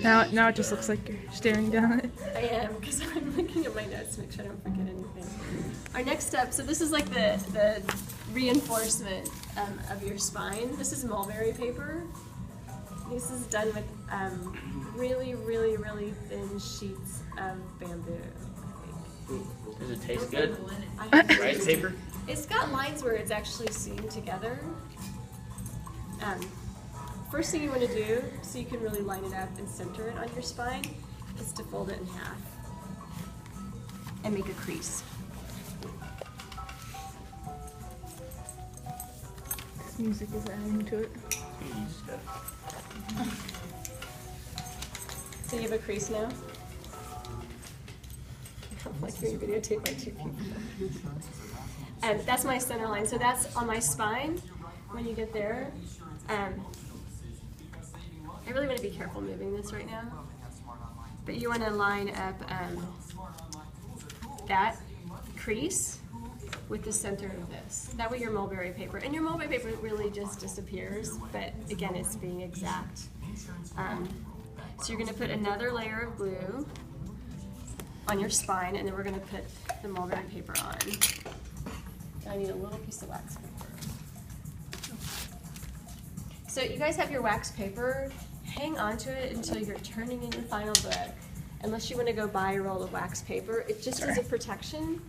Now it just looks like you're staring down it. I am, because I'm looking at my notes to make sure I don't forget anything. Our next step, so this is like the reinforcement of your spine. This is mulberry paper. This is done with really, really, really thin sheets of bamboo. Does it taste good? Rice paper? It's got lines where it's actually seamed together. First thing you want to do, so you can really line it up and center it on your spine, is to fold it in half and make a crease. This music is adding to it. So you have a crease now? I'm like being videotaped by two people. And that's my center line. So that's on my spine. When you get there, I really want to be careful moving this right now. But you want to line up that crease with the center of this. That way your mulberry paper, and your mulberry paper really just disappears, but again, it's being exact. So you're going to put another layer of glue on your spine, and then we're going to put the mulberry paper on. I need a little piece of wax paper. So you guys have your wax paper. Hang on to it until you're turning in your final book. Unless you want to go buy a roll of wax paper, it just is a protection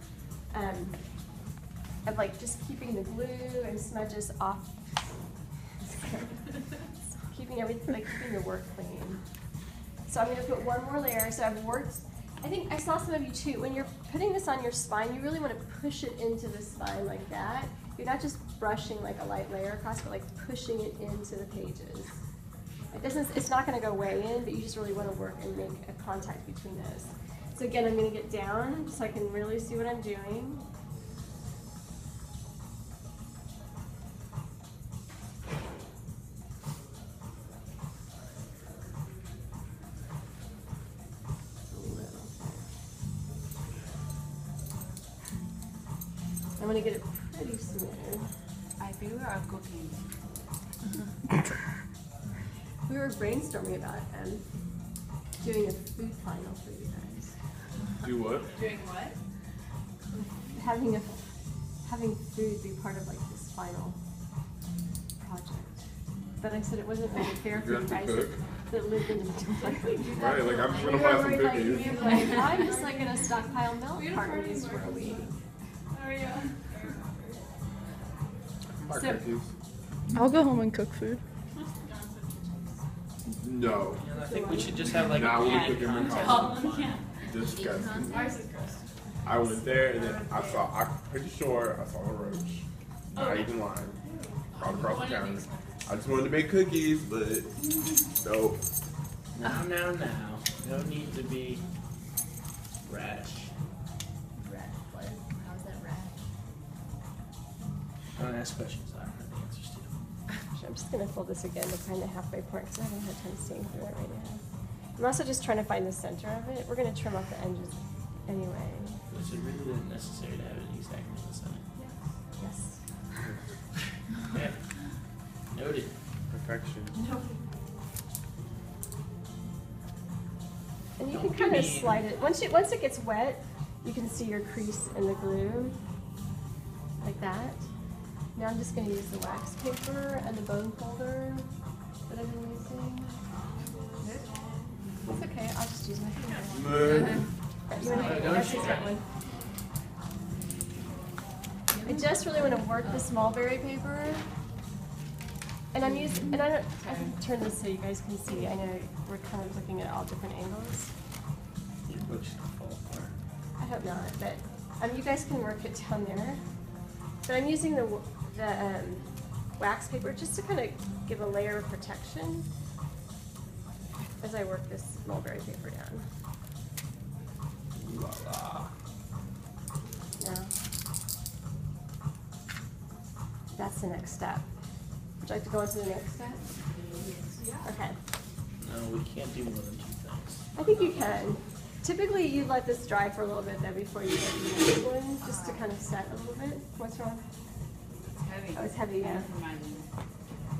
of like just keeping the glue and smudges off, keeping everything, like keeping your work clean. So I'm going to put one more layer. So I've worked. I think I saw some of you too. When you're putting this on your spine, you really want to push it into the spine like that. You're not just brushing like a light layer across, but like pushing it into the pages. It's not going to go way in, but you just really want to work and make a contact between those. So again, I'm going to get down so I can really see what I'm doing. I'm going to get it pretty smooth. I think we are cooking. We were brainstorming about doing a food final for you guys. Do what? Doing what? Having food be part of like this final project. But I said it wasn't really fair for you guys that lived in the dorm. Right, like I'm just gonna buy some cookies. I'm just like gonna stockpile milk cartons for a week. Oh yeah. Buy So- cookies. I'll go home and cook food. No. I think we should just have like Now a we pad cook in my contest. house. Yeah. Disgusting. Ours is gross. I went there and then I'm pretty sure I saw a roach. Not even lying. Right across the counter. I just wanted to make cookies, but nope. Now. No need to be rash. Rat. What? How's that rat? Don't ask questions. I don't have the answers to. I'm just gonna fold this again to find the halfway point because I haven't had time seeing through it right now. I'm also just trying to find the center of it. We're gonna trim off the edges anyway. Is it really necessary to have it exactly the center? Yes. Yeah. Noted. Perfection. And you Don't can kind give of me- slide it. Once it gets wet, you can see your crease in the glue, like that. Now I'm just going to use the wax paper and the bone folder that I've been using. That's okay. I'll just use my finger. You want to use that one? I just really want to work this mulberry paper. And I'm using, and I can turn this so you guys can see. I know we're kind of looking at all different angles. Your book should fall apart. I hope not, but you guys can work it down there. But I'm using the wax paper just to kind of give a layer of protection as I work this mulberry paper down. La la. Now, that's the next step. Would you like to go on to the next step? Okay. No, we can't do more than 2 things. I think you can. Typically, you let this dry for a little bit though before you get the next one, just to kind of set a little bit. What's wrong? It's heavy. Oh, it's heavy, yeah. Remind me.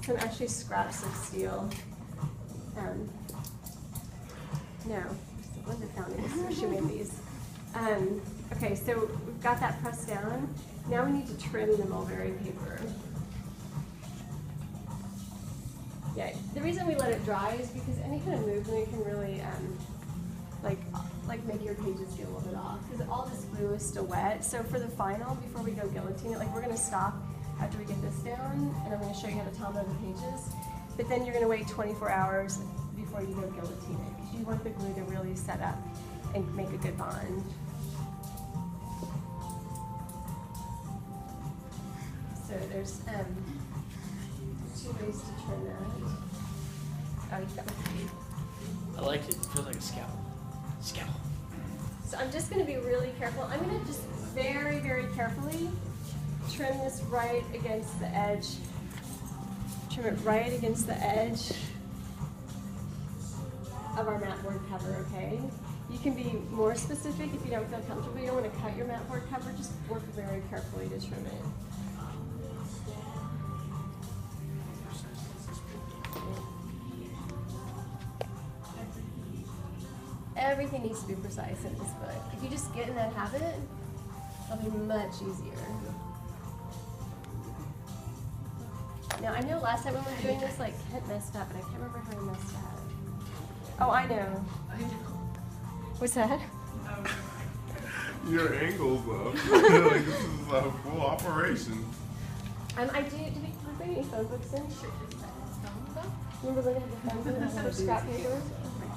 Some actually scraps of steel. No, Linda found it, so she made these. Okay, so we've got that pressed down. Now we need to trim the mulberry paper. Yeah, the reason we let it dry is because any kind of movement can really, like make your pages get a little bit off, because all this glue is still wet. So for the final, before we go guillotine it, like we're gonna stop after we get this down, and I'm gonna show you how to tombow the pages. But then you're gonna wait 24 hours before you go guillotine it, because you want the glue to really set up and make a good bond. So there's 2 ways to trim that. Oh, you got my I like it. It feels like a scalpel. Scalpel. So I'm just going to be really careful. I'm going to just very, very carefully trim this right against the edge. Trim it right against the edge of our mat board cover, okay? You can be more specific if you don't feel comfortable. You don't want to cut your mat board cover. Just work very carefully to trim it. Everything needs to be precise in this book. If you just get in that habit, it'll be much easier. Now, I know last time when we were doing this, like, Kent messed up, and I can't remember how he messed up. Oh, I know. What's that? Your angles up. Like, this is a full operation. Did we bring any phone books in? Remember when they had the phone books and the scrap paper?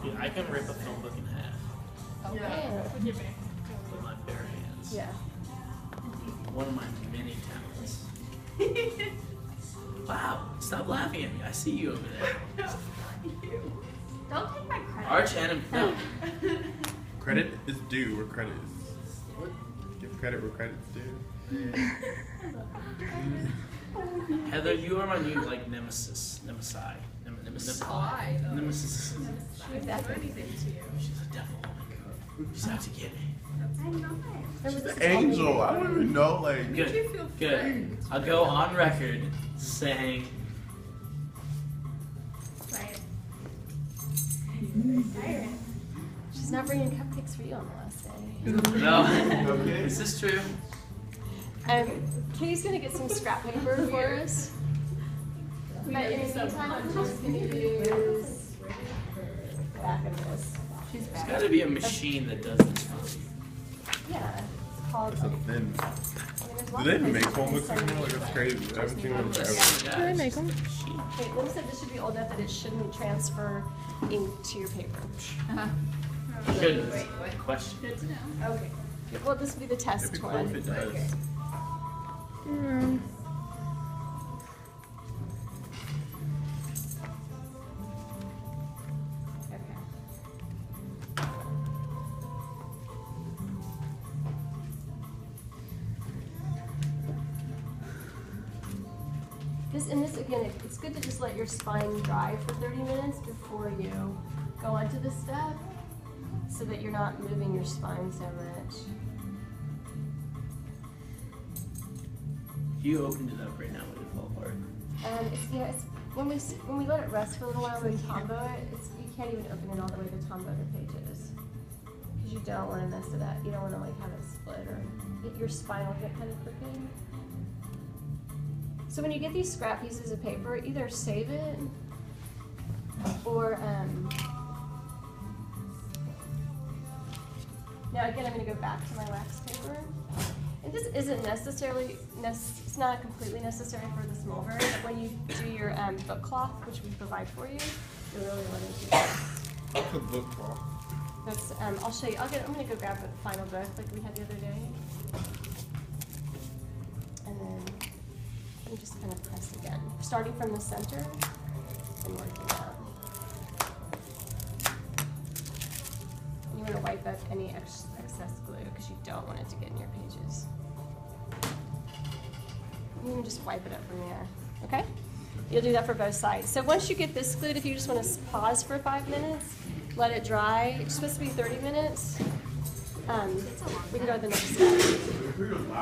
Yeah, I can rip a phone book in half Yeah. with my bare hands. Yeah. One of my many talents. Wow, stop laughing at me. I see you over there. Don't take my credit. Arch enemy. No. Credit is due where credit is. Give credit where credit's due. Heather, you are my new like nemesis. Nemesi. Nemesis. Nemesis. She's anything to you. She's a devil. She's out to get me. Remember this is Angel, all I don't even know, like. Good. Good. I'll go on record saying. She's not bringing cupcakes for you on the last day. No. Okay. Is this true? Katie's gonna get some scrap paper for us. But in the meantime, I'm just gonna use the back of this. There's got to be a machine that does this for you. Yeah, it's called. That's a thin. there's Do lots they of make places phone that books send anymore? you- Like, that's crazy. I haven't seen one forever. Do they make them? Okay, Lynn said this should be old enough that it shouldn't transfer ink to your paper. Shouldn't. Question. Good to know. Okay. Well, this would be the It'd test be cool if one. it does. Mm. Okay. This again, it's good to just let your spine dry for 30 minutes before you go onto this step, so that you're not moving your spine so much. If you opened it up right now, would it fall apart? It's when we let it rest for a little while and tombow it, you can't even open it all the way to tombow the pages, because you don't want to mess it up. You don't want to like have it split or your spine will get kind of crooked. So when you get these scrap pieces of paper, either save it or now again, I'm going to go back to my wax paper. And this isn't necessarily, it's not completely necessary for this mulberry, but when you do your book cloth, which we provide for you, you're really wanting to do that. What's a book called? That's, I'll show you, I'm going to go grab the final book like we had the other day. And then you just kind of press again, starting from the center and working out. You want to wipe up any excess glue because you don't want it to get in your pages. You can just wipe it up from there, okay? You'll do that for both sides. So once you get this glued, if you just want to pause for 5 minutes, let it dry. It's supposed to be 30 minutes. We can go to the next step.